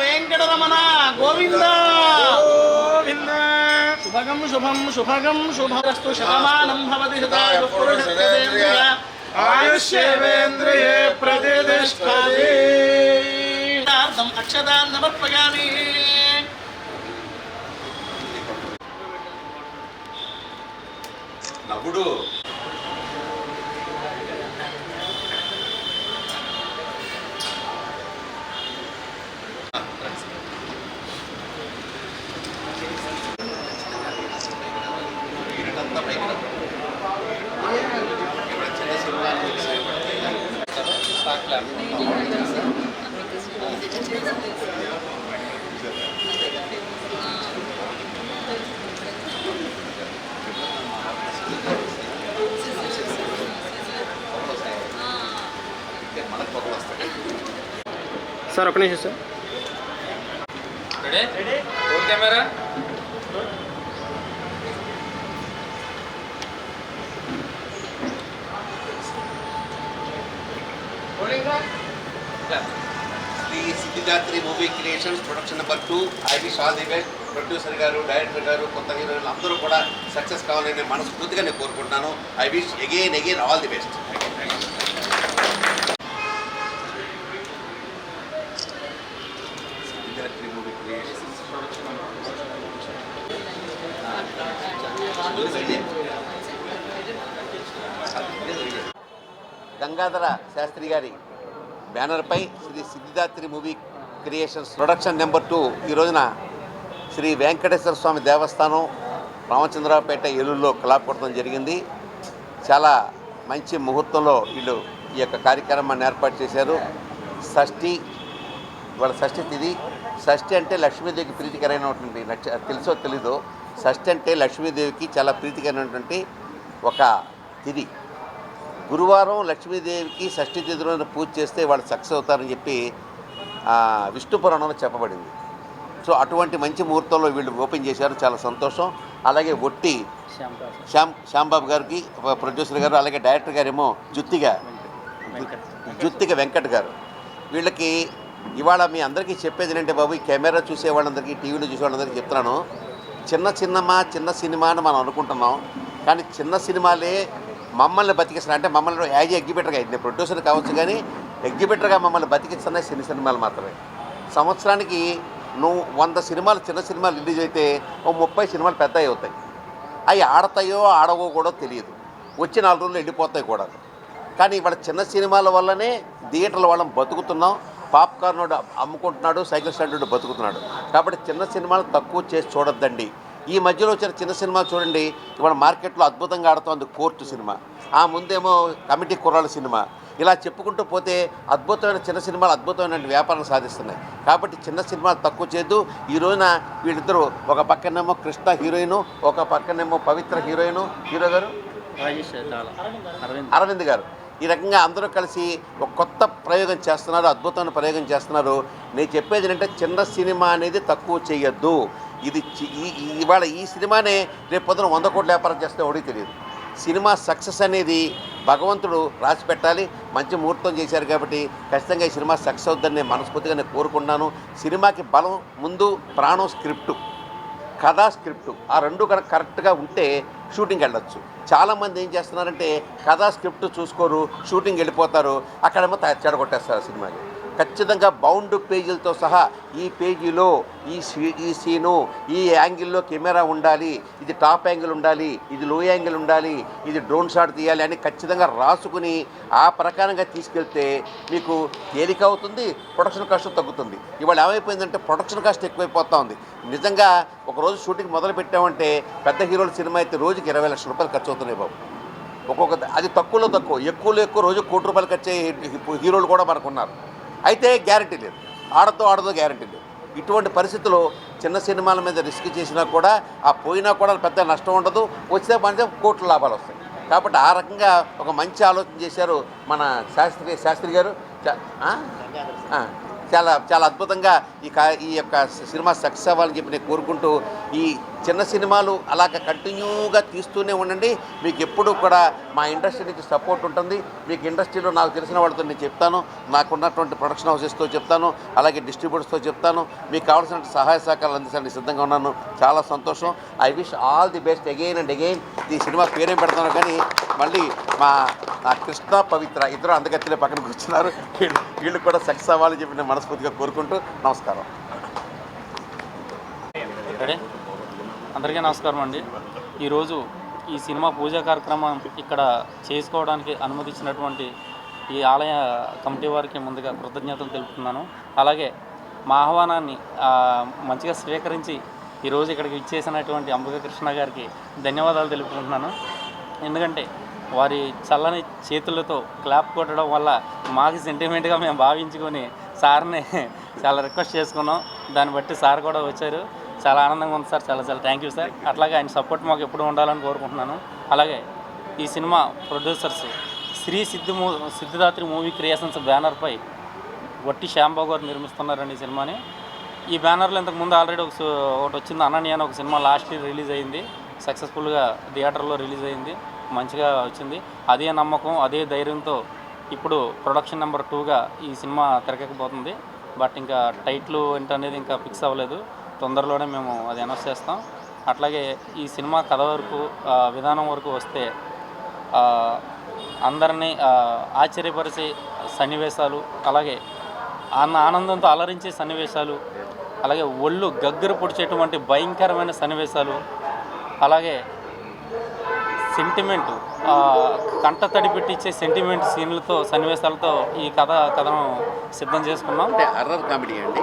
వెంకటరమణ గోవింద గోవింద. శుభగం శుభం శుభగం శుభరస్తు. శతమానం భవతి శతాయు పురుషేంద్రియ ఆయుష్యేంద్రియే ప్రతిష్ఠాయే. అక్షతాన్ సమర్పయామి. నవ్వుడు సార్ ఒక నిమిషం sir. Ready roll camera. Shri Siddhidatri movie creations production number 2. I wish all the best. Producer గారు, డైరెక్టర్ గారు, కొత్త హీరోయిన్లు అందరూ కూడా సక్సెస్ కావాలని మనస్ఫూర్తిగా నేను కోరుకుంటున్నాను. I wish again all the best. Siddhidatri movie creations Gangadhara Shastri గారి బ్యానర్పై Shri Siddhidatri movie creations production number 2 ఈ రోజున శ్రీ వెంకటేశ్వర స్వామి దేవస్థానం రామచంద్రరావుపేట ఏలూరులో కలాపడటం జరిగింది. చాలా మంచి ముహూర్తంలో వీళ్ళు ఈ యొక్క కార్యక్రమాన్ని ఏర్పాటు చేశారు. షష్ఠి, వాళ్ళ షష్ఠి తిథి. షష్ఠి అంటే లక్ష్మీదేవికి ప్రీతికరమైనటువంటి తెలుసో తెలీదో, షష్ఠి అంటే లక్ష్మీదేవికి చాలా ప్రీతికరమైనటువంటి ఒక తిథి. గురువారం లక్ష్మీదేవికి షష్ఠి తిథి రోజున పూజ చేస్తే వాళ్ళు సక్సెస్ అవుతారని చెప్పి విష్ణు పురాణంలో చెప్పబడింది. సో అటువంటి మంచి ముహూర్తంలో వీళ్ళు ఓపెన్ చేశారు, చాలా సంతోషం. అలాగే ఒట్టి శ్యాంబాబు గారికి ప్రొడ్యూసర్ గారు, అలాగే డైరెక్టర్ గారేమో జుత్తిక వెంకట్ గారు. వీళ్ళకి ఇవాళ మీ అందరికీ చెప్పేది ఏంటంటే బాబు, ఈ కెమెరా చూసే వాళ్ళందరికీ, టీవీలో చూసే వాళ్ళందరికీ చెప్తున్నాను, చిన్న సినిమా అని మనం అనుకుంటున్నాం. కానీ చిన్న సినిమాలే మమ్మల్ని బతికిస్తున్నాయి. అంటే మమ్మల్ని యాజ్ ఎగ్జిబిటర్గా, నేను ప్రొడ్యూసర్ కావచ్చు కానీ ఎగ్జిబిటర్గా మమ్మల్ని బతికిస్తున్నాయి సినిమాలు మాత్రమే. సంవత్సరానికి నువ్వు 100 సినిమాలు, చిన్న సినిమాలు రిలీజ్ అయితే 30 సినిమాలు పెద్దవి అవుతాయి. అవి ఆడతాయో ఆడవో కూడా తెలియదు, వచ్చి 4 రోజులు వెళ్ళిపోతాయి కూడా. కానీ ఇవాళ చిన్న సినిమాల వల్లనే థియేటర్ల వాళ్ళని బతుకుతున్నాం. పాప్కార్న్ అమ్ముకుంటున్నాడు, సైకిల్ స్టాండ్ బతుకుతున్నాడు. కాబట్టి చిన్న సినిమాలు తక్కువ చేసి చూడొద్దండి. ఈ మధ్యలో వచ్చిన చిన్న సినిమా చూడండి, ఇవాళ మార్కెట్లో అద్భుతంగా ఆడుతోంది కోర్టు సినిమా, ఆ ముందేమో కమిటీ కుర్రాళ్ళ సినిమా. ఇలా చెప్పుకుంటూ పోతే అద్భుతమైన చిన్న సినిమాలు అద్భుతమైన వ్యాపారం సాధిస్తున్నాయి. కాబట్టి చిన్న సినిమాలు తక్కువ చేయొద్దు. ఈ రోజున వీళ్ళిద్దరూ, ఒక పక్కనేమో కృష్ణ హీరోయిన్, ఒక పక్కనేమో పవిత్ర హీరోయిన్, హీరో గారు అరవింద్ గారు. ఈ రకంగా అందరూ కలిసి ఒక కొత్త ప్రయోగం చేస్తున్నారు, అద్భుతమైన ప్రయోగం చేస్తున్నారు. నేను చెప్పేది ఏంటంటే చిన్న సినిమా అనేది తక్కువ చేయొద్దు. ఇది ఇవాళ ఈ సినిమానే రేపు పొద్దున 100 కోట్ల వ్యాపారం చేస్తే ఎవరికి తెలియదు. సినిమా సక్సెస్ అనేది భగవంతుడు రాసి పెట్టాలి. మంచి ముహూర్తం చేశారు కాబట్టి ఖచ్చితంగా ఈ సినిమా సక్సెస్ అవుతుందని నేను మనస్ఫూర్తిగా నేను కోరుకున్నాను. సినిమాకి బలం ముందు ప్రాణం స్క్రిప్టు, కథా స్క్రిప్టు, ఆ రెండు కరెక్ట్గా ఉంటే షూటింగ్ వెళ్ళొచ్చు. చాలామంది ఏం చేస్తున్నారంటే కథా స్క్రిప్ట్ చూసుకోరు, షూటింగ్ వెళ్ళిపోతారు, అక్కడేమో చెడగొట్టేస్తారు సినిమాని. ఖచ్చితంగా బౌండ్ పేజీలతో సహా ఈ పేజీలో ఈ సీను, ఈ యాంగిల్లో కెమెరా ఉండాలి, ఇది టాప్ యాంగిల్ ఉండాలి, ఇది లో యాంగిల్ ఉండాలి, ఇది డ్రోన్ షాట్ తీయాలి అని ఖచ్చితంగా రాసుకుని ఆ ప్రకారంగా తీసుకెళ్తే మీకు తేలిక అవుతుంది, ప్రొడక్షన్ కాస్ట్ తగ్గుతుంది. ఇవాళ ఏమైపోయిందంటే ప్రొడక్షన్ కాస్ట్ ఎక్కువైపోతూ ఉంది. నిజంగా ఒకరోజు షూటింగ్ మొదలు పెట్టామంటే పెద్ద హీరోల సినిమా అయితే రోజుకి 20 లక్షల రూపాయలు ఖర్చు అవుతున్నాయి బాబు. అది తక్కువలో ఎక్కువ రోజు ₹1 కోటి ఖర్చు అయ్యే హీరోలు కూడా మనకున్నారు. అయితే గ్యారంటీ లేదు, ఆడదో గ్యారంటీ లేదు. ఇటువంటి పరిస్థితుల్లో చిన్న సినిమాల మీద రిస్క్ చేసినా కూడా ఆ పోయినా కూడా పెద్ద నష్టం ఉండదు, వచ్చే మనకి కోట్ల లాభాలు వస్తాయి. కాబట్టి ఆ రకంగా ఒక మంచి ఆలోచన చేశారు మన శాస్త్రి గారు. చాలా చాలా అద్భుతంగా ఈ యొక్క సినిమా సక్సెస్ అవ్వాలని చెప్పి నేను కోరుకుంటూ, ఈ చిన్న సినిమాలు అలాగ కంటిన్యూగా తీస్తూనే ఉండండి. మీకు ఎప్పుడు కూడా మా ఇండస్ట్రీ నుంచి సపోర్ట్ ఉంటుంది. మీకు ఇండస్ట్రీలో నాకు తెలిసిన వాళ్ళతో నేను చెప్తాను, నాకున్నటువంటి ప్రొడక్షన్ హౌసెస్తో చెప్తాను, అలాగే డిస్ట్రిబ్యూటర్స్తో చెప్తాను. మీకు కావాల్సిన సహాయ సహకారాలు అందించడానికి సిద్ధంగా ఉన్నాను. చాలా సంతోషం. I wish all the best again and again. ఈ సినిమా పేరేం పెడతాను కానీ మళ్ళీ మా కృష్ణ పవిత్ర ఇద్దరు అందగత్తిలే పక్కన కూర్చున్నారు. వీళ్ళు కూడా సక్సెస్ అవ్వాలని చెప్పి నేను మనస్ఫూర్తిగా కోరుకుంటూ నమస్కారం. అందరికీ నమస్కారం అండి. ఈరోజు ఈ సినిమా పూజా కార్యక్రమం ఇక్కడ చేసుకోవడానికి అనుమతించినటువంటి ఈ ఆలయ కమిటీ వారికి ముందుగా కృతజ్ఞతలు తెలుపుతున్నాను. అలాగే మా ఆహ్వానాన్ని మంచిగా స్వీకరించి ఈరోజు ఇక్కడికి ఇచ్చేసినటువంటి అంబికా కృష్ణ గారికి ధన్యవాదాలు తెలుపుకుంటున్నాను. ఎందుకంటే వారి చల్లని చేతులతో క్లాప్ కొట్టడం వల్ల మాకు సెంటిమెంట్గా మేము భావించుకొని సార్ని చాలా రిక్వెస్ట్ చేసుకున్నాం. దాన్ని బట్టి సార్ కూడా వచ్చారు. చాలా ఆనందంగా ఉంది సార్. చాలా చాలా థ్యాంక్ యూ సార్. అట్లాగే ఆయన సపోర్ట్ మాకు ఎప్పుడు ఉండాలని కోరుకుంటున్నాను. అలాగే ఈ cinema producers Shri Siddhidatri movie creations బ్యానర్పై వట్టి శ్యాంబాబు గారు నిర్మిస్తున్నారండి ఈ సినిమాని. ఈ బ్యానర్లో ఇంతకుముందు ఆల్రెడీ ఒకటి వచ్చింది, అనన్య అని ఒక సినిమా లాస్ట్ ఇయర్ రిలీజ్ అయింది. సక్సెస్ఫుల్గా థియేటర్లో రిలీజ్ అయింది, మంచిగా వచ్చింది. అదే నమ్మకం, అదే ధైర్యంతో ఇప్పుడు ప్రొడక్షన్ నెంబర్ 2గా ఈ సినిమా తెరకెక్కబోతుంది. బట్ ఇంకా టైటిల్ ఏంటనేది ఇంకా ఫిక్స్ అవ్వలేదు. తొందరలోనే మేము అది అనౌన్స్ చేస్తాం. అట్లాగే ఈ సినిమా కథ వరకు విధానం వరకు వస్తే అందరినీ ఆశ్చర్యపరిచే సన్నివేశాలు, అలాగే ఆనందంతో అలరించే సన్నివేశాలు, అలాగే ఒళ్ళు గగ్గర పొడిచేటువంటి భయంకరమైన సన్నివేశాలు, అలాగే సెంటిమెంట్ కంట తడి పెట్టించే సెంటిమెంట్ సీన్లతో సన్నివేశాలతో ఈ కథను సిద్ధం చేసుకున్నాం. అంటే హర్రర్ కామెడీ అండి.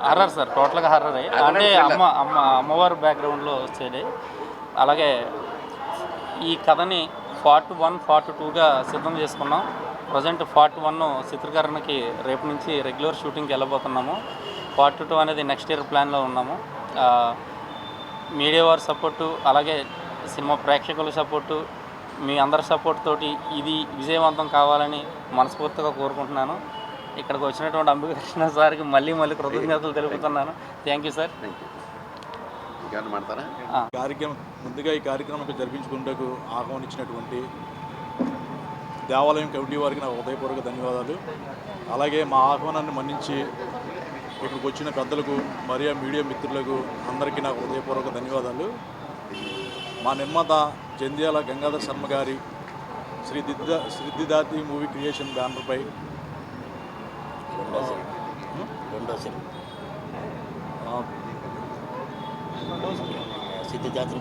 హర్రర్ సార్, టోటల్గా హర్రరే. అంటే అమ్మవారి బ్యాక్గ్రౌండ్లో వచ్చేది. అలాగే ఈ కథని పార్ట్ 1, పార్ట్ 2గా సిద్ధం చేసుకున్నాం. ప్రజెంట్ పార్ట్ 1 చిత్రీకరణకి రేపు నుంచి రెగ్యులర్ షూటింగ్కి వెళ్ళబోతున్నాము. పార్ట్ 2 అనేది నెక్స్ట్ ఇయర్ ప్లాన్లో ఉన్నాము. మీడియా వారి సపోర్టు, అలాగే సినిమా ప్రేక్షకుల సపోర్టు, మీ అందరి సపోర్ట్ తోటి ఇది విజయవంతం కావాలని మనస్ఫూర్తిగా కోరుకుంటున్నాను. ఇక్కడికి వచ్చినటువంటి అంబికా కృష్ణ సార్కి మళ్ళీ కృతజ్ఞతలు తెలుపుతున్నాను. Thank you sir. ముందుగా ఈ కార్యక్రమం జరిపించుకుంటూ ఆహ్వానించినటువంటి దేవాలయం కమిటీ వారికి నా హృదయపూర్వక ధన్యవాదాలు. అలాగే మా ఆహ్వానాన్ని మన్నించి ఇక్కడికి వచ్చిన పెద్దలకు మరియు మీడియా మిత్రులకు అందరికీ నాకు హృదయపూర్వక ధన్యవాదాలు. మా నిర్మాత జంధ్యాల గంగాధర్ శర్మ గారి సిద్ధిదాత్రి మూవీ క్రియేషన్ బ్యానర్పై సిద్ధిదాత్రి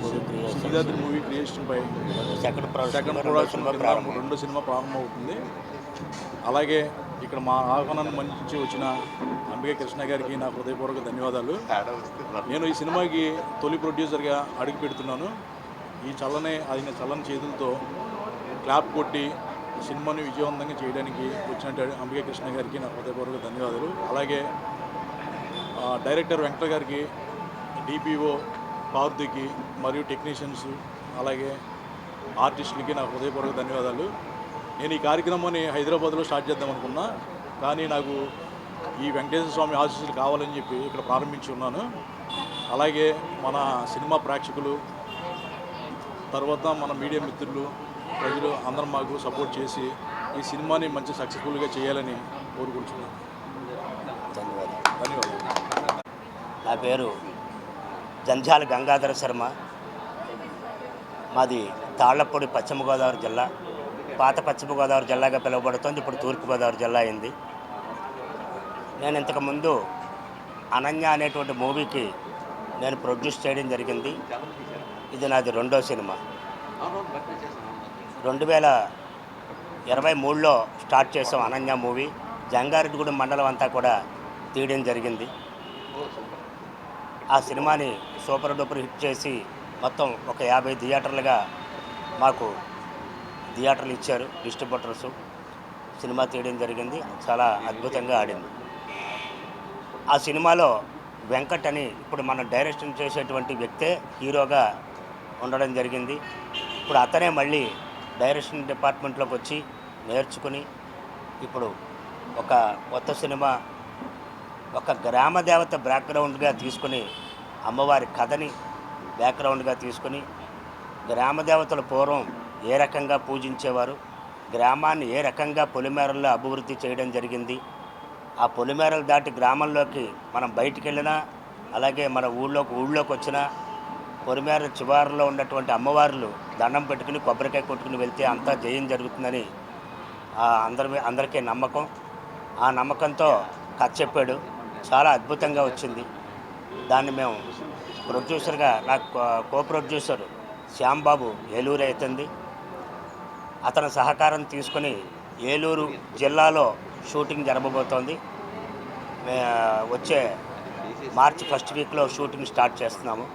మూవీ క్రియేషన్పై సెకండ్ ప్రొడక్షన్ రెండో సినిమా ప్రారంభమవుతుంది. అలాగే ఇక్కడ మా ఆహ్వానాన్ని మంచి వచ్చిన అంబికా కృష్ణ గారికి నా హృదయపూర్వక ధన్యవాదాలు. నేను ఈ సినిమాకి తొలి ప్రొడ్యూసర్గా అడుగు పెడుతున్నాను. ఆయన చల్లని చేతులతో క్లాప్ కొట్టి సినిమాని విజయవంతంగా చేయడానికి వచ్చిన అంబికా కృష్ణ గారికి నా హృదయపూర్వక ధన్యవాదాలు. అలాగే డైరెక్టర్ వెంకట గారికి, డిపిఓ పార్థికి మరియు టెక్నీషియన్స్, అలాగే ఆర్టిస్టులకి నా హృదయపూర్వక ధన్యవాదాలు. నేను ఈ కార్యక్రమాన్ని హైదరాబాద్లో స్టార్ట్ చేద్దాం అనుకున్నా, కానీ నాకు ఈ వెంకటేశ్వర స్వామి ఆశీస్సులు కావాలని చెప్పి ఇక్కడ ప్రారంభించి ఉన్నాను. అలాగే మన సినిమా ప్రేక్షకులు, తర్వాత మన మీడియా మిత్రులు, ప్రజలు అందరం మాకు సపోర్ట్ చేసి ఈ సినిమాని మంచి సక్సెస్ఫుల్గా చేయాలని కోరుకుంటున్నాను. ధన్యవాదాలు. నా పేరు జంధ్యాల గంగాధర శర్మ. మాది తాళ్లపూడి, పశ్చిమ గోదావరి జిల్లా. పాత పశ్చిమ గోదావరి జిల్లాగా పిలువబడుతుంది, ఇప్పుడు తూర్పుగోదావరి జిల్లా అయింది. నేను ఇంతకుముందు అనన్య అనేటువంటి మూవీకి నేను ప్రొడ్యూస్ చేయడం జరిగింది. ఇది నాది రెండో సినిమా. 2023లో స్టార్ట్ చేసాం అనన్య మూవీ. జంగారెడ్డిగూడెం మండలం అంతా కూడా తీయడం జరిగింది. ఆ సినిమాని సూపర్ డూపర్ హిట్ చేసి మొత్తం ఒక 50 థియేటర్లుగా మాకు థియేటర్లు ఇచ్చారు డిస్ట్రిబ్యూటర్సు. సినిమా తీయడం జరిగింది. చాలా అద్భుతంగా ఆడింది. ఆ సినిమాలో వెంకట్ అని ఇప్పుడు మనం డైరెక్షన్ చేసేటువంటి వ్యక్తే హీరోగా ఉండడం జరిగింది. ఇప్పుడు అతనే మళ్ళీ డైరెక్షన్ డిపార్ట్మెంట్లోకి వచ్చి నేర్చుకుని ఇప్పుడు ఒక కొత్త సినిమా, ఒక గ్రామ దేవత బ్యాక్గ్రౌండ్గా తీసుకుని అమ్మవారి కథని బ్యాక్గ్రౌండ్గా తీసుకొని గ్రామ దేవతలు పూర్వం ఏ రకంగా పూజించేవారు, గ్రామాన్ని ఏ రకంగా పొలిమేరల్లో అభివృద్ధి చేయడం జరిగింది, ఆ పొలిమేరలు దాటి గ్రామంలోకి మనం బయటికి వెళ్ళినా, అలాగే మన ఊళ్ళోకి వచ్చినా పొలిమేర చివరిలో ఉన్నటువంటి అమ్మవార్లు దండం పెట్టుకుని కొబ్బరికాయ కొట్టుకుని వెళ్తే అంతా జయం జరుగుతుందని అందరికీ నమ్మకం. ఆ నమ్మకంతో కథ చెప్పాడు. చాలా అద్భుతంగా వచ్చింది. దాన్ని మేము ప్రొడ్యూసర్గా నాకు కో ప్రొడ్యూసర్ శ్యాంబాబు ఏలూరు అవుతుంది. అతని సహకారం తీసుకొని ఏలూరు జిల్లాలో షూటింగ్ జరగబోతోంది. వచ్చే మార్చి ఫస్ట్ వీక్లో షూటింగ్ స్టార్ట్ చేస్తున్నాము.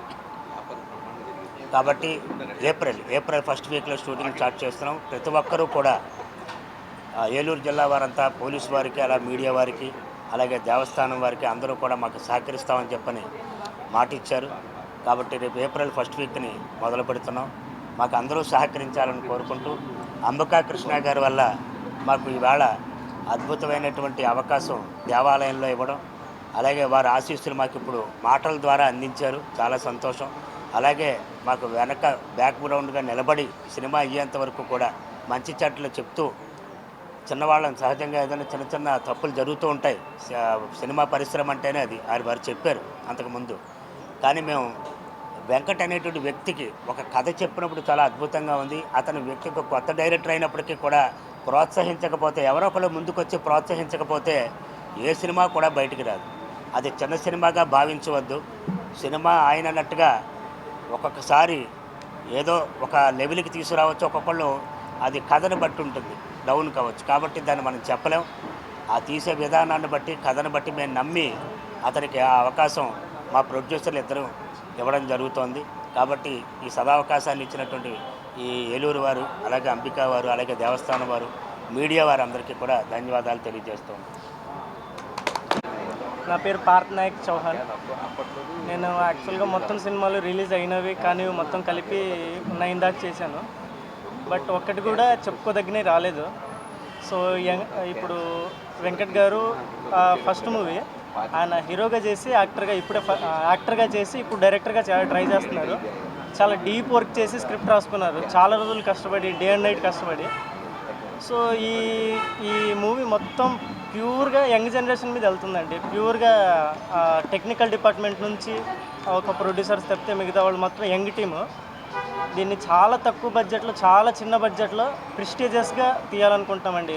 కాబట్టి ఏప్రిల్ ఫస్ట్ వీక్లో షూటింగ్ స్టార్ట్ చేస్తున్నాం. ప్రతి ఒక్కరూ కూడా ఏలూరు జిల్లా వారంతా పోలీసు వారికి, అలా మీడియా వారికి, అలాగే దేవస్థానం వారికి అందరూ కూడా మాకు సహకరిస్తామని చెప్పని మాట ఇచ్చారు. కాబట్టి రేపు ఏప్రిల్ ఫస్ట్ వీక్ని మొదలు పెడుతున్నాం. మాకు అందరూ సహకరించాలని కోరుకుంటూ, అంబికా కృష్ణ గారి వల్ల మాకు ఈవేళ అద్భుతమైనటువంటి అవకాశం దేవాలయంలో ఇవ్వడం, అలాగే వారి ఆశీస్సులు మాకు ఇప్పుడు మాటల ద్వారా అందించారు. చాలా సంతోషం. అలాగే మాకు వెనక బ్యాక్గ్రౌండ్గా నిలబడి సినిమా అయ్యేంత వరకు కూడా మంచి చెట్లు చెప్తూ, చిన్నవాళ్ళని సహజంగా ఏదైనా చిన్న చిన్న తప్పులు జరుగుతూ ఉంటాయి, సినిమా పరిశ్రమ అంటేనే అది వారు చెప్పారు అంతకుముందు. కానీ మేము వెంకట్ అనేటువంటి వ్యక్తికి ఒక కథ చెప్పినప్పుడు చాలా అద్భుతంగా ఉంది. అతని వ్యక్తికి కొత్త డైరెక్టర్ అయినప్పటికీ కూడా ప్రోత్సహించకపోతే, ఎవరో ఒకరు ముందుకొచ్చి ప్రోత్సహించకపోతే ఏ సినిమా కూడా బయటికి రాదు. అది చిన్న సినిమాగా భావించవద్దు. సినిమా ఆయన అన్నట్టుగా ఒక్కొక్కసారి ఏదో ఒక లెవెల్కి తీసుకురావచ్చు, ఒక్కొక్కళ్ళు అది కథను బట్టి ఉంటుంది, డౌన్ కావచ్చు. కాబట్టి దాన్ని మనం చెప్పలేం. ఆ తీసే విధానాన్ని బట్టి, కథను బట్టి మేము నమ్మి అతనికి ఆ అవకాశం మా ప్రొడ్యూసర్లు ఇద్దరు ఇవ్వడం జరుగుతోంది. కాబట్టి ఈ సదావకాశాన్ని ఇచ్చినటువంటి ఈ ఏలూరు వారు, అలాగే అంబికా వారు, అలాగే దేవస్థానం వారు, మీడియా వారు అందరికీ కూడా ధన్యవాదాలు తెలియజేస్తాం. నా పేరు పార్థ్ నాయక్ చౌహాన్. నేను యాక్చువల్గా మొత్తం సినిమాలు రిలీజ్ అయినవి కానీ మొత్తం కలిపి 9 దాకా చేశాను. బట్ ఒక్కటి కూడా చెప్పుకోదగినవి రాలేదు. సో ఇప్పుడు వెంకట్ గారు ఫస్ట్ మూవీ ఆయన హీరోగా చేసి యాక్టర్గా చేసి ఇప్పుడు డైరెక్టర్గా ట్రై చేస్తున్నారు. చాలా డీప్ వర్క్ చేసి స్క్రిప్ట్ రాసుకున్నారు. చాలా రోజులు కష్టపడి, డే అండ్ నైట్ కష్టపడి. సో ఈ మూవీ మొత్తం ప్యూర్గా యంగ్ జనరేషన్ మీద వెళ్తుందండి. ప్యూర్గా టెక్నికల్ డిపార్ట్మెంట్ నుంచి ఒక ప్రొడ్యూసర్స్ తప్పితే మిగతా వాళ్ళు మొత్తం యంగ్ టీము. దీన్ని చాలా తక్కువ బడ్జెట్లో, చాలా చిన్న బడ్జెట్లో ప్రెస్టీజియస్గా తీయాలనుకుంటామండి.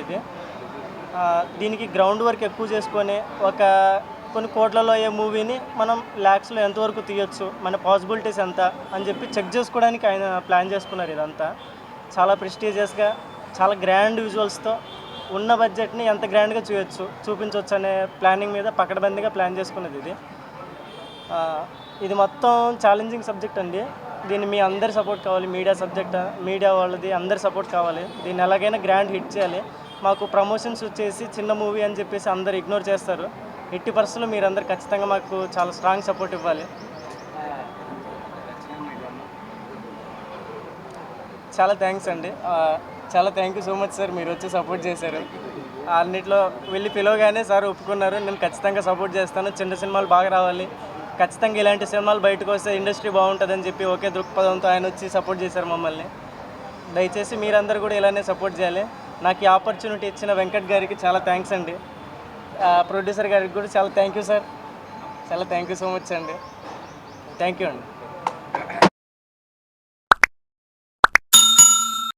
దీనికి గ్రౌండ్ వర్క్ ఎక్కువ చేసుకొని కొన్ని కోట్లలో అయ్యే మూవీని మనం ల్యాక్స్లో ఎంతవరకు తీయొచ్చు, మన పాసిబిలిటీస్ ఎంత అని చెప్పి చెక్ చేసుకోవడానికి ఆయన ప్లాన్ చేసుకున్నారు. ఇదంతా చాలా ప్రెస్టీజియస్గా, చాలా గ్రాండ్ విజువల్స్తో ఉన్న బడ్జెట్ని ఎంత గ్రాండ్గా చూపించవచ్చు అనే ప్లానింగ్ మీద పకడ్బందీగా ప్లాన్ చేసుకున్నది ఇది మొత్తం ఛాలెంజింగ్ సబ్జెక్ట్ అండి. దీన్ని మీ అందరి సపోర్ట్ కావాలి. మీడియా వాళ్ళది అందరి సపోర్ట్ కావాలి. దీన్ని ఎలాగైనా గ్రాండ్ హిట్ చేయాలి. మాకు ప్రమోషన్స్ వచ్చేసి చిన్న మూవీ అని చెప్పేసి అందరు ఇగ్నోర్ చేస్తారు. 80% మీరందరూ ఖచ్చితంగా మాకు చాలా స్ట్రాంగ్ సపోర్ట్ ఇవ్వాలి. చాలా థ్యాంక్స్ అండి. చాలా thank you so much sir. మీరు వచ్చి సపోర్ట్ చేశారు. అన్నిట్లో వెళ్ళి పిలవగానే సార్ ఒప్పుకున్నారు. నేను ఖచ్చితంగా సపోర్ట్ చేస్తాను. చిన్న సినిమాలు బాగా రావాలి, ఖచ్చితంగా ఇలాంటి సినిమాలు బయటకు వస్తే ఇండస్ట్రీ బాగుంటుందని చెప్పి ఒకే దృక్పథంతో ఆయన వచ్చి సపోర్ట్ చేశారు మమ్మల్ని. దయచేసి మీరందరూ కూడా ఇలానే సపోర్ట్ చేయాలి. నాకు ఈ ఆపర్చునిటీ ఇచ్చిన వెంకట్ గారికి చాలా థ్యాంక్స్ అండి. ప్రొడ్యూసర్ గారికి కూడా చాలా థ్యాంక్ యూ సార్. చాలా థ్యాంక్ యూ సో మచ్ అండి. థ్యాంక్ యూ అండి.